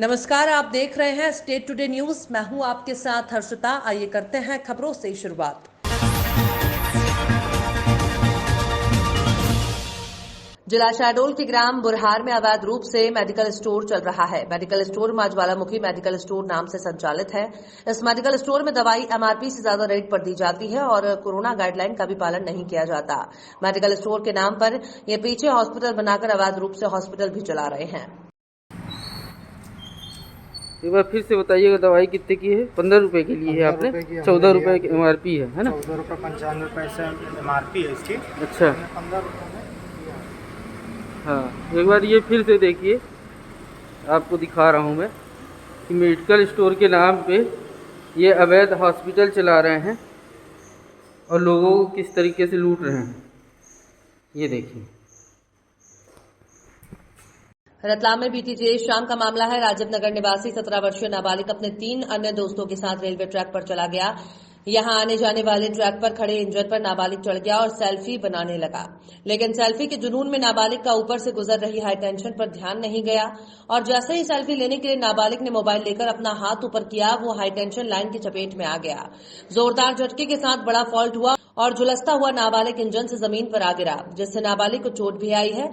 नमस्कार, आप देख रहे हैं स्टेट टुडे न्यूज। मैं हूं आपके साथ हर्षिता। आइए करते हैं खबरों से शुरुआत। जिला शहडोल के ग्राम बुरहार में अवैध रूप से मेडिकल स्टोर चल रहा है। मेडिकल स्टोर मां ज्वालामुखी मेडिकल स्टोर नाम से संचालित है। इस मेडिकल स्टोर में दवाई एमआरपी से ज्यादा रेट पर दी जाती है और कोरोना गाइडलाइन का भी पालन नहीं किया जाता। मेडिकल स्टोर के नाम पर ये पीछे हॉस्पिटल बनाकर अवैध रूप से हॉस्पिटल भी चला रहे हैं। एक बार फिर से बताइएगा, दवाई कितने की है? 15 रुपए की ली है आपने? 14 रुपए की एमआरपी है ना? 14 रुपये 95 पैसे एमआरपी है इसकी। अच्छा, 15 रुपये में। हाँ, एक बार ये फिर से देखिए, आपको दिखा रहा हूँ मैं कि मेडिकल स्टोर के नाम पे ये अवैध हॉस्पिटल चला रहे हैं और लोगों को किस तरीके से लूट रहे हैं, ये देखिए। रतलाम में बीती देर शाम का मामला है। राजीव नगर निवासी 17 वर्षीय नाबालिग अपने 3 अन्य दोस्तों के साथ रेलवे ट्रैक पर चला गया। यहां आने जाने वाले ट्रैक पर खड़े इंजन पर नाबालिग चढ़ गया और सेल्फी बनाने लगा, लेकिन सेल्फी के जुनून में नाबालिग का ऊपर से गुजर रही हाई टेंशन पर ध्यान नहीं गया और जैसे ही सेल्फी लेने के लिए नाबालिग ने मोबाइल लेकर अपना हाथ ऊपर किया, वो हाई टेंशन लाइन की चपेट में आ गया। जोरदार झटके के साथ बड़ा फॉल्ट हुआ और झुलसता हुआ नाबालिग इंजन से जमीन पर आ गिरा, जिससे नाबालिग को चोट भी आई है।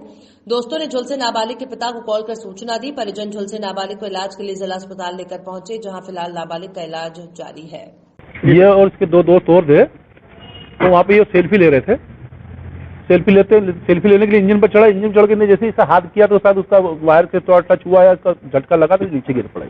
दोस्तों ने झुलसे नाबालिग के पिता को कॉल कर सूचना दी। परिजन झुलसे नाबालिग को इलाज के लिए जिला अस्पताल लेकर पहुंचे, जहां फिलहाल नाबालिग का इलाज जारी है। ये और उसके 2 दोस्त और थे, तो वहाँ पे ये सेल्फी ले रहे थे। सेल्फी लेने के लिए इंजन पर चढ़ा। इंजन चढ़ के जैसे इसे हाथ किया तो शायद उसका वायर से थोड़ा टच हुआ या उसका झटका लगा तो नीचे गिर पड़ा।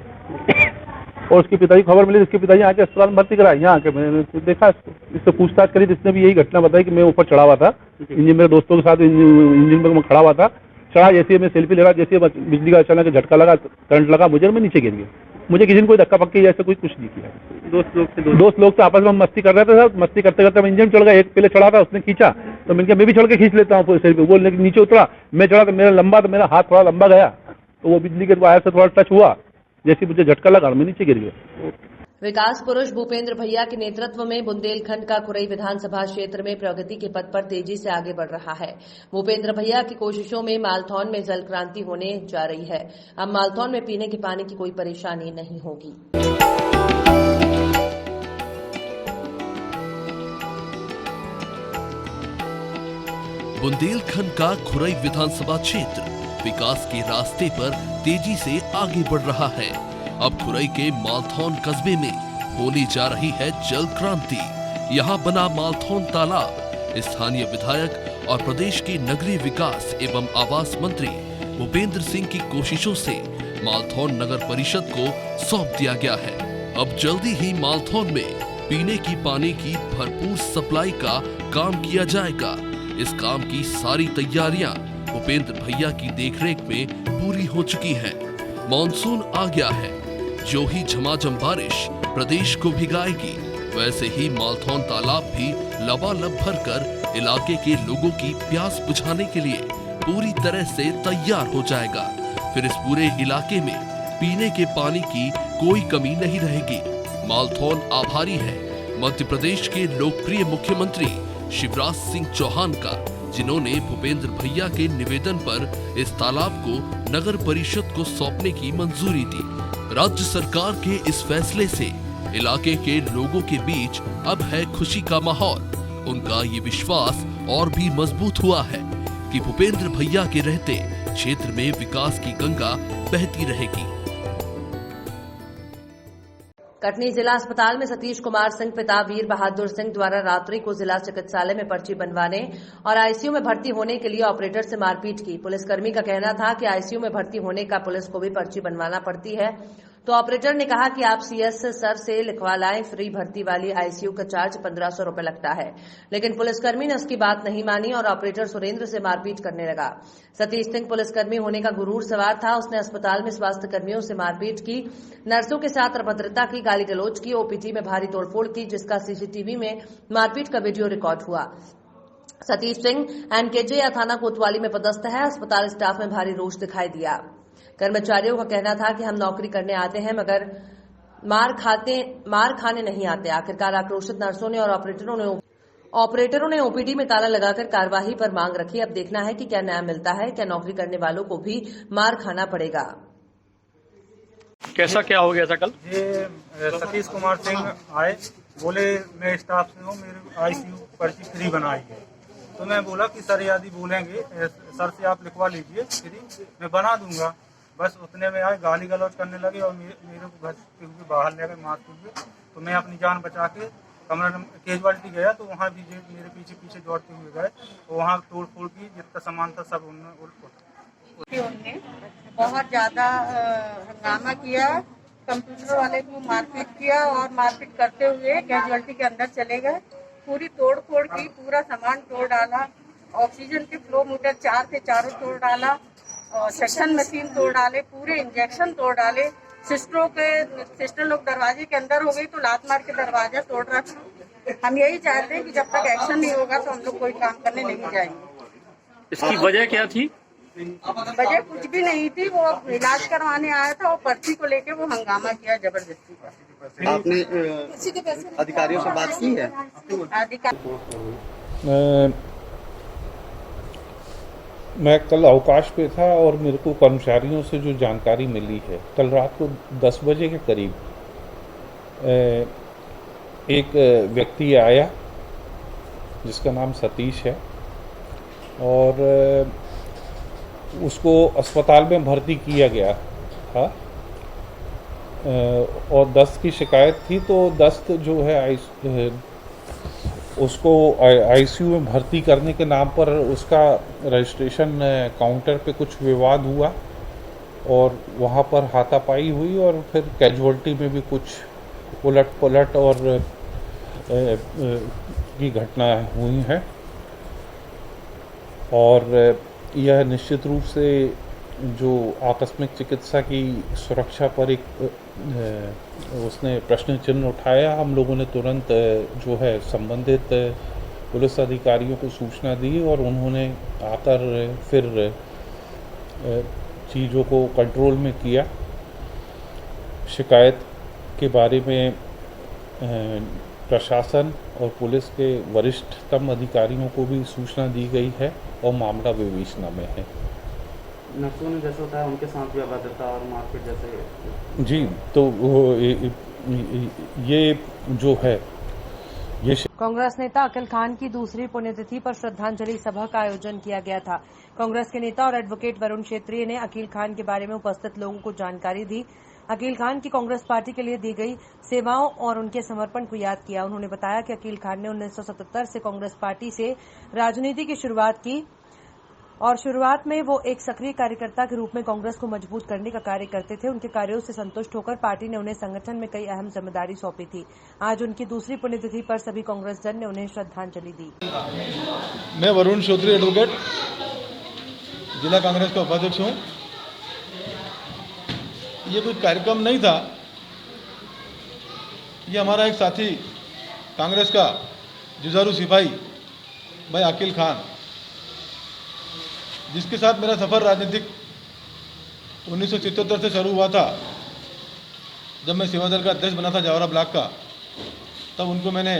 और उसके पिताजी खबर मिली, इसके पिताजी आके अस्पताल में भर्ती करा। यहाँ आके मैंने देखा, इससे पूछताछ करी, इसने भी यही घटना बताई कि मैं ऊपर चढ़ा हुआ था इंजन, मेरे दोस्तों के साथ इंजन पर मैं खड़ा हुआ था। चढ़ा, जैसे मैं सेल्फी ले रहा, जैसे बिजली का अचानक झटका लगा, करंट लगा मुझे, मैं नीचे गिर गया। मुझे किसी ने कोई धक्का पक्की जैसे कुछ नहीं किया। दोस्त लोग तो आपस में मस्ती कर रहे थे। मस्ती करते करते मैं इंजन चढ़ गया। एक पहले चढ़ा था, उसने खींचा तो मैंने कहा मैं भी चढ़ के खींच लेता हूँ सेल्फी। वो लेकिन नीचे उतरा, मैं चढ़ा तो मेरा हाथ थोड़ा लंबा गया, तो वो बिजली के वायर से थोड़ा टच हुआ, जैसे मुझे झटका लगा मैं नीचे गिर गया। विकास पुरुष भूपेंद्र भैया के नेतृत्व में बुंदेलखंड का खुरई विधानसभा क्षेत्र में प्रगति के पथ पर तेजी से आगे बढ़ रहा है। भूपेंद्र भैया की कोशिशों में मालथौन में जल क्रांति होने जा रही है। अब मालथौन में पीने के पानी की कोई परेशानी नहीं होगी। बुंदेलखंड का खुरई विधानसभा क्षेत्र विकास के रास्ते पर तेजी से आगे बढ़ रहा है। अब खुरई के मालथौन कस्बे में होने जा रही है जल क्रांति। यहाँ बना मालथौन तालाब स्थानीय विधायक और प्रदेश के नगरीय विकास एवं आवास मंत्री भूपेंद्र सिंह की कोशिशों से मालथौन नगर परिषद को सौंप दिया गया है। अब जल्दी ही मालथौन में पीने की पानी की भरपूर सप्लाई का काम किया जाएगा। इस काम की सारी तैयारियां भूपेंद्र भैया की देखरेख में पूरी हो चुकी हैं। मॉनसून आ गया है। जो ही झमाझम बारिश प्रदेश को भिगाएगी, वैसे ही मालथौन तालाब भी लबालब भरकर इलाके के लोगों की प्यास बुझाने के लिए पूरी तरह से तैयार हो जाएगा। फिर इस पूरे इलाके में पीने के पानी की कोई कमी नहीं रहेगी। मालथौन आभारी है मध्य प्रदेश के लोकप्रिय मुख्यमंत्री शिवराज सिंह चौहान का, जिन्होंने भूपेंद्र भैया के निवेदन पर इस तालाब को नगर परिषद को सौंपने की मंजूरी दी। राज्य सरकार के इस फैसले से इलाके के लोगों के बीच अब है खुशी का माहौल। उनका ये विश्वास और भी मजबूत हुआ है कि भूपेंद्र भैया के रहते क्षेत्र में विकास की गंगा बहती रहेगी। कटनी जिला अस्पताल में सतीश कुमार सिंह पिता वीर बहादुर सिंह द्वारा रात्रि को जिला चिकित्सालय में पर्ची बनवाने और आईसीयू में भर्ती होने के लिए ऑपरेटर से मारपीट की। पुलिसकर्मी का कहना था कि आईसीयू में भर्ती होने का पुलिस को भी पर्ची बनवाना पड़ती है, तो ऑपरेटर ने कहा कि आप सीएस सर से लिखवा लाएं, फ्री भर्ती वाली आईसीयू का चार्ज 1500 रुपए लगता है। लेकिन पुलिसकर्मी ने उसकी बात नहीं मानी और ऑपरेटर सुरेंद्र से मारपीट करने लगा। सतीश सिंह पुलिसकर्मी होने का गुरूर सवार था। उसने अस्पताल में स्वास्थ्य कर्मियों से मारपीट की, नर्सों के साथ अभद्रता की, गाली गलौज की, ओपीडी में भारी तोड़फोड़ की, जिसका सीसीटीवी में मारपीट का वीडियो रिकॉर्ड हुआ। सतीश सिंह एनकेजे या थाना कोतवाली में पदस्थ है। अस्पताल स्टाफ में भारी रोष दिखाई दिया। कर्मचारियों का कहना था कि हम नौकरी करने आते हैं मगर मार खाने नहीं आते। आखिरकार आक्रोशित नर्सों ने और ऑपरेटरों ने ओपीडी में ताला लगाकर कार्यवाही पर मांग रखी। अब देखना है कि क्या न्याय मिलता है, क्या नौकरी करने वालों को भी मार खाना पड़ेगा। कैसा क्या हो गया था कल? ये सतीश कुमार सिंह आए, बोले मैं स्टाफ से हूँ, मेरी आईसीयू पर्ची फ्री बनाई है। तो मैं बोला कि सर यदि बोलेंगे सर से आप लिखवा लीजिए फ्री, मैं बना दूंगा। बस उतने में आए, गाली गलौज करने लगे और मेरे को घर के हुए बाहर ले गए मारते हुए। तो मैं अपनी जान बचा के कमरा कैजुअलिटी गया, तो वहाँ भी मेरे पीछे पीछे दौड़ते हुए गए, तो वहाँ तोड़ फोड़ की जितना सामान था सब उन्होंने बहुत ज्यादा हंगामा किया, कंप्यूटर वाले को मारपीट किया और मारपीट करते हुए कैजुअलिटी के अंदर चले गए। पूरी तोड़ फोड़ की, पूरा सामान तोड़ डाला, ऑक्सीजन के फ्लो मीटर 4 थे, चारों तोड़ डाला, और सेक्शन मशीन तोड़ डाले, पूरे इंजेक्शन तोड़ डाले। सिस्टर लोग दरवाजे के अंदर हो गई तो लात मार के दरवाजा तोड़ रखा। हम यही चाहते हैं कि जब तक एक्शन नहीं होगा तो हम लोग कोई काम करने नहीं जाएंगे। इसकी वजह क्या थी? वजह कुछ भी नहीं थी, वो इलाज करवाने आया था और पर्ची को लेके वो हंगामा किया जबरदस्ती का। आपने अधिकारियों से बात की है? मैं कल अवकाश पे था और मेरे को कर्मचारियों से जो जानकारी मिली है, कल रात को 10 बजे के करीब एक व्यक्ति आया जिसका नाम सतीश है और उसको अस्पताल में भर्ती किया गया था और दस्त की शिकायत थी। तो दस्त जो है उसको आईसीयू में भर्ती करने के नाम पर उसका रजिस्ट्रेशन काउंटर पे कुछ विवाद हुआ और वहाँ पर हाथापाई हुई और फिर कैजुअलिटी में भी कुछ उलट पुलट और की घटना हुई है। और यह निश्चित रूप से जो आकस्मिक चिकित्सा की सुरक्षा पर एक उसने प्रश्न चिन्ह उठाया। हम लोगों ने तुरंत जो है संबंधित पुलिस अधिकारियों को सूचना दी और उन्होंने आकर फिर चीज़ों को कंट्रोल में किया। शिकायत के बारे में प्रशासन और पुलिस के वरिष्ठतम अधिकारियों को भी सूचना दी गई है और मामला विवेचना में है। नक्सलियों ने जैसे होता है उनके साथ भी अभद्रता और मारपीट जैसे जी, तो ये जो है ये कांग्रेस नेता अकील खान की दूसरी पुण्यतिथि पर श्रद्धांजलि सभा का आयोजन किया गया था। कांग्रेस के नेता और एडवोकेट वरुण क्षेत्रीय ने अकील खान के बारे में उपस्थित लोगों को जानकारी दी। अकील खान की कांग्रेस पार्टी के लिए दी गई सेवाओं और उनके समर्पण को याद किया। उन्होंने बताया कि अकील खान ने 1977 से कांग्रेस पार्टी से राजनीति की शुरुआत की और शुरुआत में वो एक सक्रिय कार्यकर्ता के रूप में कांग्रेस को मजबूत करने का कार्य करते थे। उनके कार्यों से संतुष्ट होकर पार्टी ने उन्हें संगठन में कई अहम जिम्मेदारी सौंपी थी। आज उनकी दूसरी पुण्यतिथि पर सभी कांग्रेसजन ने उन्हें श्रद्धांजलि दी। मैं वरुण चौधरी एडवोकेट, जिला कांग्रेस का उपाध्यक्ष हूँ। ये कोई कार्यक्रम नहीं था, ये हमारा एक साथी कांग्रेस का जुझारू सिपाही भाई अकील खान, जिसके साथ मेरा सफ़र राजनीतिक 1977 से शुरू हुआ था। जब मैं सेवा दल का अध्यक्ष बना था जावरा ब्लॉक का, तब उनको मैंने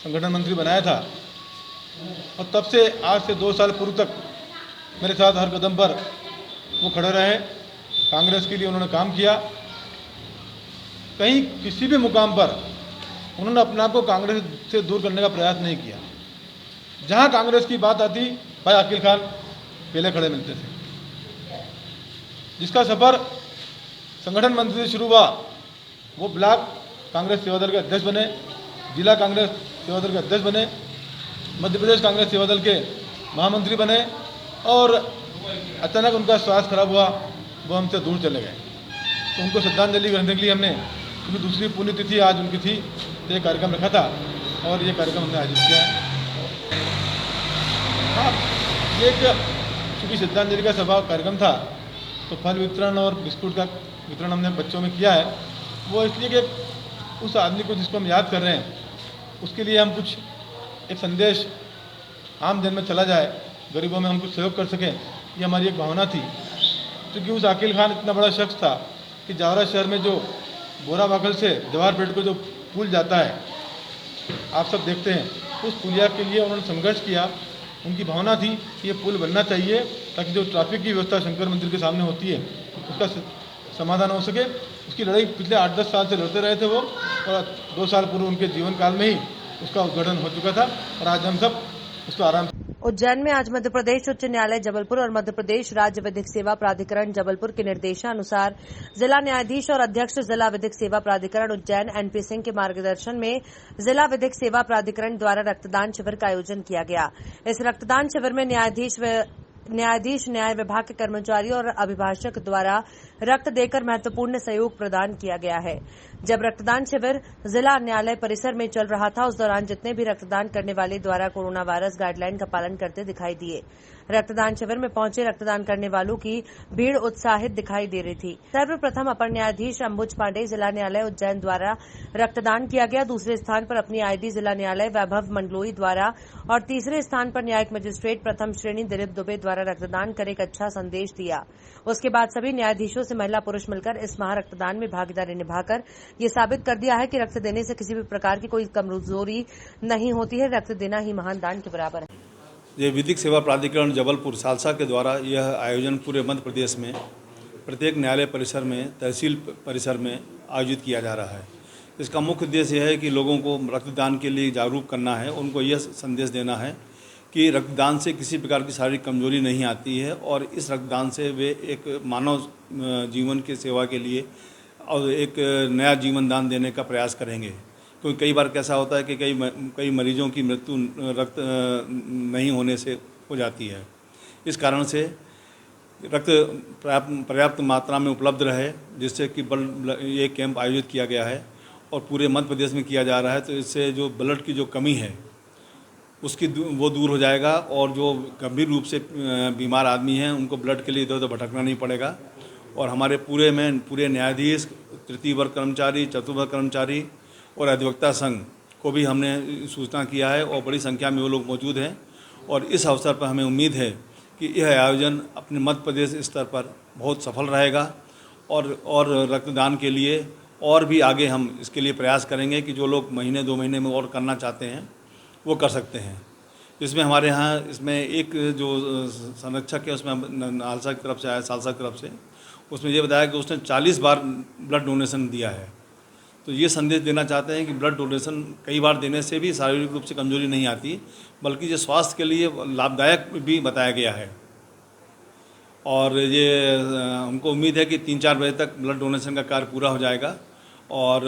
संगठन मंत्री बनाया था और तब से आज से 2 साल पूर्व तक मेरे साथ हर कदम पर वो खड़े रहे। कांग्रेस के लिए उन्होंने काम किया। कहीं किसी भी मुकाम पर उन्होंने अपने आप को कांग्रेस से दूर करने का प्रयास नहीं किया। जहां कांग्रेस की बात आती, भाई अकील खान पहले खड़े मिलते थे। जिसका सफ़र संगठन मंत्री से शुरू हुआ, वो ब्लॉक कांग्रेस सेवा दल के अध्यक्ष बने, जिला कांग्रेस सेवा दल के अध्यक्ष बने, मध्य प्रदेश कांग्रेस सेवा दल के महामंत्री बने और अचानक उनका स्वास्थ्य खराब हुआ, वो हमसे दूर चले गए। तो उनको श्रद्धांजलि करने के लिए हमने, क्योंकि दूसरी पुण्यतिथि आज उनकी थी, तो ये कार्यक्रम रखा था और ये कार्यक्रम हमने आयोजित किया है। हाँ, ये चूँकि श्रद्धांजलि का सभा कार्यक्रम था, तो फल वितरण और बिस्कुट का वितरण हमने बच्चों में किया है। वो इसलिए कि उस आदमी को जिसको हम याद कर रहे हैं, उसके लिए हम कुछ एक संदेश आम जन में चला जाए, गरीबों में हम कुछ सहयोग कर सकें, ये हमारी एक भावना थी। क्योंकि उस अकील खान इतना बड़ा शख्स था कि जावरा शहर में जो बोराबागल से जवाहरपेट को जो पुल जाता है, आप सब देखते हैं, उस पुलिया के लिए उन्होंने संघर्ष किया। उनकी भावना थी कि ये पुल बनना चाहिए ताकि जो ट्रैफिक की व्यवस्था शंकर मंदिर के सामने होती है, उसका समाधान हो सके। उसकी लड़ाई पिछले 8-10 साल से लड़ते रहे थे वो, और 2 साल पूर्व उनके जीवन काल में ही उसका उद्घाटन हो चुका था, और आज हम सब उसको आराम से। उज्जैन में आज मध्य प्रदेश उच्च न्यायालय जबलपुर और मध्य प्रदेश राज्य विधिक सेवा प्राधिकरण जबलपुर के निर्देशानुसार जिला न्यायाधीश और अध्यक्ष जिला विधिक सेवा प्राधिकरण उज्जैन एनपी सिंह के मार्गदर्शन में जिला विधिक सेवा प्राधिकरण द्वारा रक्तदान शिविर का आयोजन किया गया। इस रक्तदान शिविर में न्यायाधीश न्याय विभाग के कर्मचारियों और अभिभाषक द्वारा रक्त देकर महत्वपूर्ण सहयोग प्रदान किया गया है। जब रक्तदान शिविर जिला न्यायालय परिसर में चल रहा था, उस दौरान जितने भी रक्तदान करने वाले द्वारा कोरोना वायरस गाइडलाइन का पालन करते दिखाई दिए। रक्तदान शिविर में पहुंचे रक्तदान करने वालों की भीड़ उत्साहित दिखाई दे रही थी। सर्वप्रथम अपर न्यायाधीश अंबुज पांडे जिला न्यायालय उज्जैन द्वारा रक्तदान किया गया। दूसरे स्थान पर अपनी आईडी जिला न्यायालय वैभव मंडलोई द्वारा और तीसरे स्थान पर न्यायिक मजिस्ट्रेट प्रथम श्रेणी दिलीप दुबे द्वारा रक्तदान कर एक अच्छा संदेश दिया। उसके बाद सभी न्यायाधीशों से महिला पुरुष मिलकर इस महा रक्तदान में भागीदारी निभाकर ये साबित कर दिया है कि रक्त देने से किसी भी प्रकार की कोई कमजोरी नहीं होती है। रक्त देना ही महान दान के बराबर है। ये विधिक सेवा प्राधिकरण जबलपुर सालसा के द्वारा यह आयोजन पूरे मध्य प्रदेश में प्रत्येक न्यायालय परिसर में, तहसील परिसर में आयोजित किया जा रहा है। इसका मुख्य उद्देश्य यह है कि लोगों को रक्तदान के लिए जागरूक करना है। उनको यह संदेश देना है कि रक्तदान से किसी प्रकार की शारीरिक कमजोरी नहीं आती है, और इस रक्तदान से वे एक मानव जीवन की सेवा के लिए और एक नया जीवन दान देने का प्रयास करेंगे। क्योंकि कई बार कैसा होता है कि कई मरीजों की मृत्यु रक्त नहीं होने से हो जाती है। इस कारण से रक्त पर्याप्त मात्रा में उपलब्ध रहे, जिससे कि ये कैंप आयोजित किया गया है और पूरे मध्य प्रदेश में किया जा रहा है। तो इससे जो ब्लड की जो कमी है उसकी वो दूर हो जाएगा, और जो गंभीर रूप से बीमार आदमी हैं उनको ब्लड के लिए इधर उधर भटकना नहीं पड़ेगा। और हमारे पूरे न्यायाधीश, तृतीय वर्ग कर्मचारी, चतुर्थ वर्ग कर्मचारी और अधिवक्ता संघ को भी हमने सूचना किया है, और बड़ी संख्या में वो लोग मौजूद हैं। और इस अवसर पर हमें उम्मीद है कि यह आयोजन अपने मध्य प्रदेश स्तर पर बहुत सफल रहेगा, और रक्तदान के लिए और भी आगे हम इसके लिए प्रयास करेंगे कि जो लोग महीने 2 महीने में और करना चाहते हैं वो कर सकते हैं। इसमें हमारे यहाँ इसमें एक जो संरक्षक है उसमें नालसा की तरफ से आया, सालसा की तरफ से, उसमें ये बताया कि उसने 40 बार ब्लड डोनेशन दिया है। तो ये संदेश देना चाहते हैं कि ब्लड डोनेशन कई बार देने से भी शारीरिक रूप से कमजोरी नहीं आती, बल्कि ये स्वास्थ्य के लिए लाभदायक भी बताया गया है। और ये हमको उम्मीद है कि 3-4 बजे तक ब्लड डोनेशन का कार्य पूरा हो जाएगा, और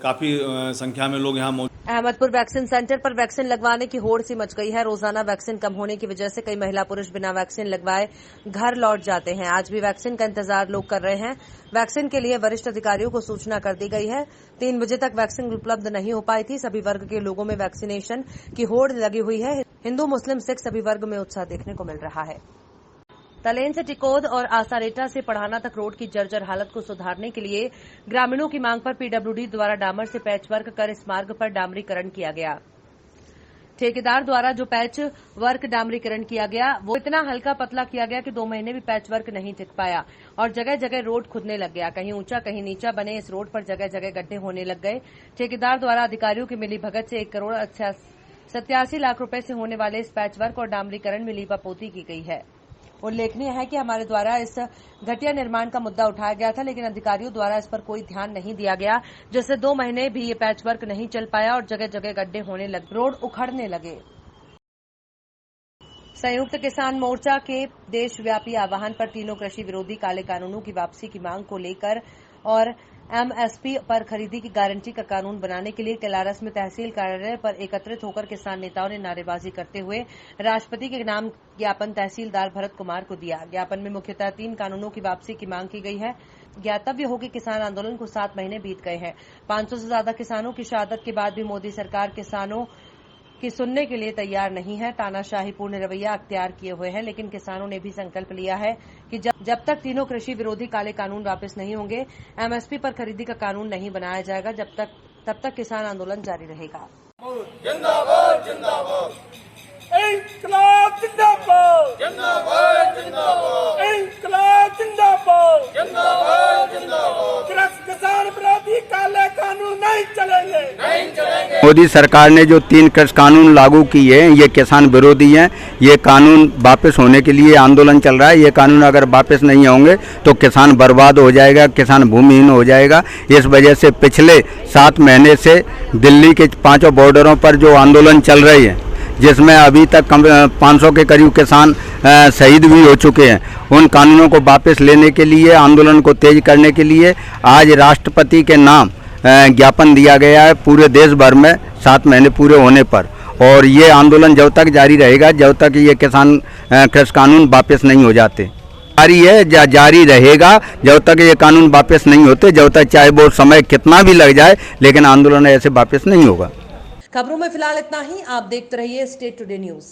काफ़ी संख्या में लोग यहाँ मौजूद। अहमदपुर वैक्सीन सेंटर पर वैक्सीन लगवाने की होड़ सी मच गई है। रोजाना वैक्सीन कम होने की वजह से कई महिला पुरुष बिना वैक्सीन लगवाए घर लौट जाते हैं। आज भी वैक्सीन का इंतजार लोग कर रहे हैं। वैक्सीन के लिए वरिष्ठ अधिकारियों को सूचना कर दी गई है। 3 बजे तक वैक्सीन उपलब्ध नहीं हो पाई थी। सभी वर्ग के लोगों में वैक्सीनेशन की होड़ लगी हुई है। हिंदू, मुस्लिम, सिख सभी वर्ग में उत्साह देखने को मिल रहा है। तलेन से टिकोद और आसारेटा से पढ़ाना तक रोड की जर्जर हालत को सुधारने के लिए ग्रामीणों की मांग पर पीडब्ल्यूडी द्वारा डामर से पैच वर्क कर इस मार्ग पर डामरीकरण किया गया। ठेकेदार द्वारा जो पैच वर्क डामरीकरण किया गया वो इतना हल्का पतला किया गया कि 2 महीने भी पैच वर्क नहीं टिक पाया, और जगह जगह रोड खुदने लग गया। कहीं ऊंचा कहीं नीचा बने इस रोड पर जगह जगह गड्ढे होने लग गए। ठेकेदार द्वारा अधिकारियों की मिली भगत से 1 करोड़ 87 लाख रुपए से होने वाले इस पैच वर्क और डामरीकरण में लीपापोती की गई है। उल्लेखनीय है कि हमारे द्वारा इस घटिया निर्माण का मुद्दा उठाया गया था, लेकिन अधिकारियों द्वारा इस पर कोई ध्यान नहीं दिया गया, जिससे 2 महीने भी ये पैच वर्क नहीं चल पाया और जगह जगह गड्ढे होने लगे, रोड उखड़ने लगे। संयुक्त किसान मोर्चा के देशव्यापी आह्वान पर तीनों कृषि विरोधी काले कानूनों की वापसी की मांग को लेकर और एमएसपी पर खरीदी की गारंटी का कानून बनाने के लिए कैलारस में तहसील कार्यालय पर एकत्रित होकर किसान नेताओं ने नारेबाजी करते हुए राष्ट्रपति के नाम ज्ञापन तहसीलदार भरत कुमार को दिया। ज्ञापन में मुख्यतः 3 कानूनों की वापसी की मांग की गई है। ज्ञातव्य हो कि किसान आंदोलन को 7 महीने बीत गए हैं। 500 से ज्यादा किसानों की शहादत के बाद भी मोदी सरकार किसानों की सुनने के लिए तैयार नहीं है। तानाशाही पूर्ण रवैया अख्तियार किए हुए है, लेकिन किसानों ने भी संकल्प लिया है कि जब तक तीनों कृषि विरोधी काले कानून वापस नहीं होंगे, एमएसपी पर खरीदी का कानून नहीं बनाया जाएगा। तब तक किसान आंदोलन जारी रहेगा। जिंदाबाद जिंदाबाद इंकलाब जिंदाबाद जिंदाबाद जिंदाबाद इंकलाब जिंदाबाद जिंदाबाद जिंदाबाद किसान विरोधी काले कानून नहीं चलेंगे नहीं चलेंगे मोदी सरकार ने जो 3 कृषि कानून लागू किए हैं ये किसान विरोधी हैं। ये कानून वापस होने के लिए आंदोलन चल रहा है। ये कानून अगर वापस नहीं होंगे तो किसान बर्बाद हो जाएगा, किसान भूमिहीन हो जाएगा। इस वजह से पिछले 7 महीने से दिल्ली के 5 बॉर्डरों पर जो आंदोलन चल रही है, जिसमें अभी तक 500 के करीब किसान शहीद भी हो चुके हैं, उन कानूनों को वापस लेने के लिए, आंदोलन को तेज करने के लिए आज राष्ट्रपति के नाम ज्ञापन दिया गया है पूरे देश भर में 7 महीने पूरे होने पर। और ये आंदोलन जब तक जारी रहेगा जब तक ये किसान कृषि कानून वापस नहीं हो जाते। जारी है, जारी रहेगा जब तक ये कानून वापस नहीं होते, जब तक चाहे वो समय कितना भी लग जाए, लेकिन आंदोलन ऐसे वापस नहीं होगा। खबरों में फिलहाल इतना ही। आप देखते रहिए स्टेट टुडे न्यूज।